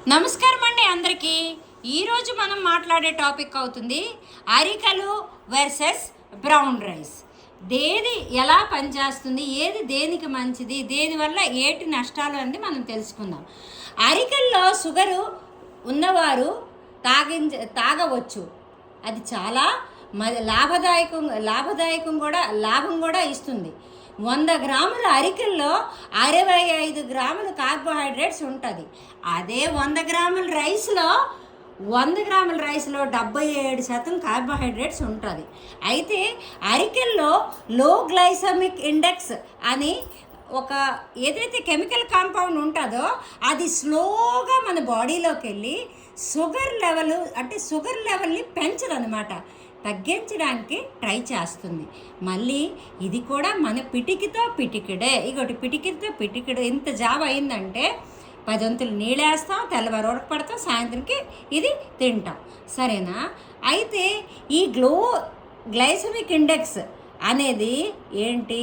నమస్కారం అండి అందరికీ. ఈరోజు మనం మాట్లాడే టాపిక్ అవుతుంది అరికలు వర్సెస్ బ్రౌన్ రైస్. దేది ఎలా పనిచేస్తుంది, ఏది దేనికి మంచిది, దేనివల్ల ఏటి నష్టాలు అనేది మనం తెలుసుకుందాం. అరికల్లో షుగరు ఉన్నవారు తాగవచ్చు. అది చాలా లాభం కూడా ఇస్తుంది. 100 గ్రాముల అరికెల్లో 65 గ్రాముల కార్బోహైడ్రేట్స్ ఉంటుంది. అదే 100 గ్రాముల రైస్లో 77% కార్బోహైడ్రేట్స్ ఉంటుంది. అయితే అరికెల్లో లో గ్లైసమిక్ ఇండెక్స్ అని ఏదైతే కెమికల్ కాంపౌండ్ ఉంటుందో అది స్లోగా మన బాడీలోకి వెళ్ళి షుగర్ లెవెల్ని పెంచదనమాట, తగ్గించడానికి ట్రై చేస్తుంది. మళ్ళీ ఇది కూడా మన పిటికితో పిటికిడే. పిటికిడు ఇంత జాబ్ అయిందంటే 10 వంతులు నీళ్ళు వేస్తాం, తెల్లవారు ఉడకపడతాం, సాయంత్రంకి ఇది తింటాం, సరేనా? అయితే ఈ గ్లైసమిక్ ఇండెక్స్ అనేది ఏంటి,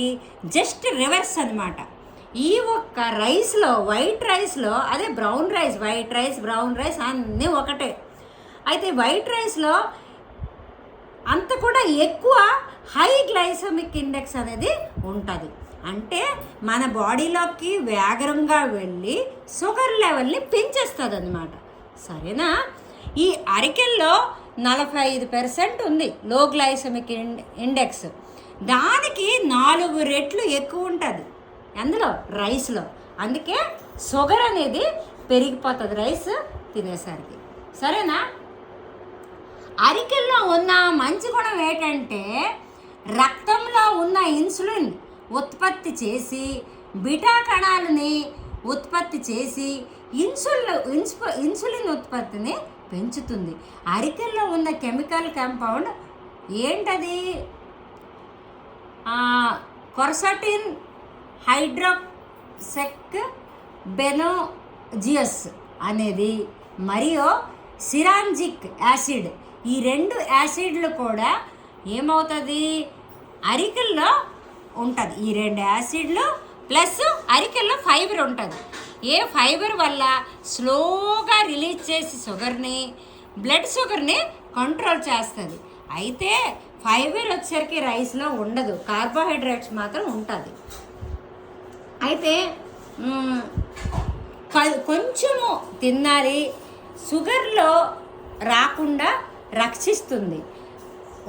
జస్ట్ రివర్స్ అనమాట. ఈ ఒక్క రైస్లో, వైట్ రైస్లో, అదే బ్రౌన్ రైస్ అన్నీ ఒకటే. అయితే వైట్ రైస్లో అంత కూడా ఎక్కువ హై గ్లైసమిక్ ఇండెక్స్ అనేది ఉంటుంది. అంటే మన బాడీలోకి వేగంగా వెళ్ళి షుగర్ లెవెల్ని పెంచేస్తుంది అన్నమాట, సరేనా? ఈ అరికెల్లో 45% ఉంది లో గ్లైసమిక్ ఇండెక్స్. దానికి 4 రెట్లు ఎక్కువ ఉంటుంది అందులో రైస్లో. అందుకే షుగర్ అనేది పెరిగిపోతుంది రైస్ తినేసరికి, సరేనా? అరికెల్లో ఉన్న మంచి గుణం ఏంటంటే రక్తంలో ఉన్న ఇన్సులిన్ ఉత్పత్తి చేసి బీటా కణాలని ఉత్పత్తి చేసి ఇన్సులిన్ ఉత్పత్తిని పెంచుతుంది. అరికెల్లో ఉన్న కెమికల్ కాంపౌండ్ ఏంటది, కొర్సటిన్ హైడ్రోక్సెక్ బెనోజియస్ అనేది మరియు సిరాంజిక్ యాసిడ్, ఈ 2 యాసిడ్లు కూడా ఏమవుతుంది, అరికెల్లో ఉంటుంది. ఈ 2 యాసిడ్లు ప్లస్ అరికెల్లో ఫైబర్ ఉంటుంది. ఫైబర్ వల్ల స్లోగా రిలీజ్ చేసి బ్లడ్ షుగర్ని కంట్రోల్ చేస్తుంది. అయితే ఫైబర్ వచ్చేసరికి రైస్లో ఉండదు, కార్బోహైడ్రేట్స్ మాత్రం ఉంటుంది. అయితే కొంచెము తినాలి, షుగర్లో రాకుండా రక్షిస్తుంది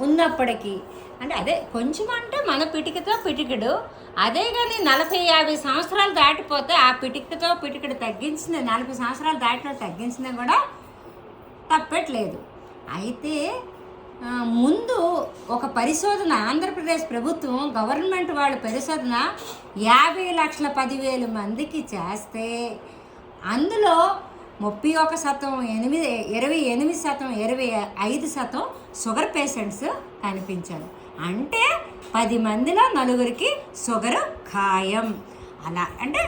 ఉన్నప్పటికీ. అంటే అదే కొంచెం అంటే మన పిటికిడు. అదే కానీ 40-50 సంవత్సరాలు దాటిపోతే ఆ పిటికిడు తగ్గించింది, 40 సంవత్సరాలు దాటిన తగ్గించింది కూడా తప్పట్లేదు. అయితే ముందు ఒక పరిశోధన, ఆంధ్రప్రదేశ్ ప్రభుత్వం గవర్నమెంట్ వాళ్ళ పరిశోధన 50,10,000 మందికి చేస్తే అందులో 31%, 28%, 25% షుగర్ పేషెంట్స్ కనిపించారు. అంటే 10 మందిలో 4కి షుగర్ ఖాయం. అలా అంటే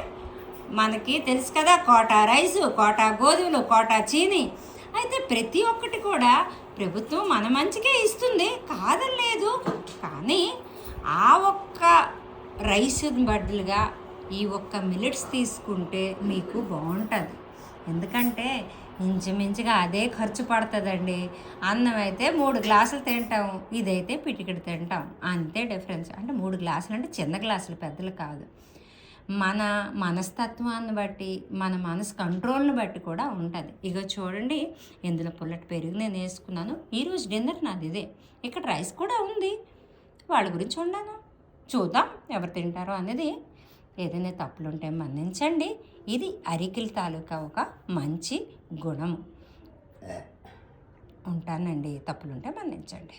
మనకి తెలుసు కదా, కోటా రైసు, కోటా గోధుమలు, కోటా చీని. అయితే ప్రతి ఒక్కటి కూడా ప్రభుత్వం మన మంచికే ఇస్తుంది, కాదలేదు. కానీ ఆ ఒక్క రైస్ బదులుగా ఈ ఒక్క మిల్లెట్స్ తీసుకుంటే మీకు బాగుంటుంది. ఎందుకంటే ఇంచుమించుగా అదే ఖర్చు పడుతుందండి. అన్నం అయితే 3 గ్లాసులు తింటాం, ఇదైతే పిటికిడి తింటాం, అంతే డిఫరెన్స్. అంటే 3 గ్లాసులు అంటే చిన్న గ్లాసులు, పెద్దలు కాదు. మన మనస్తత్వాన్ని బట్టి, మన మనసు కంట్రోల్ని బట్టి కూడా ఉంటుంది. ఇక చూడండి, ఇందులో పుల్లటి పెరుగు నేను వేసుకున్నాను. ఈరోజు డిన్నర్ నాది ఇదే. ఇక్కడ రైస్ కూడా ఉంది, వాళ్ళ గురించి ఉన్నాను. చూద్దాం ఎవరు తింటారో అనేది. ఏదైనా తప్పులుంటే మన్నించండి. ఇది అరికెల తాలూకా ఒక మంచి గుణం. ఉంటానండి, తప్పులుంటే మన్నించండి.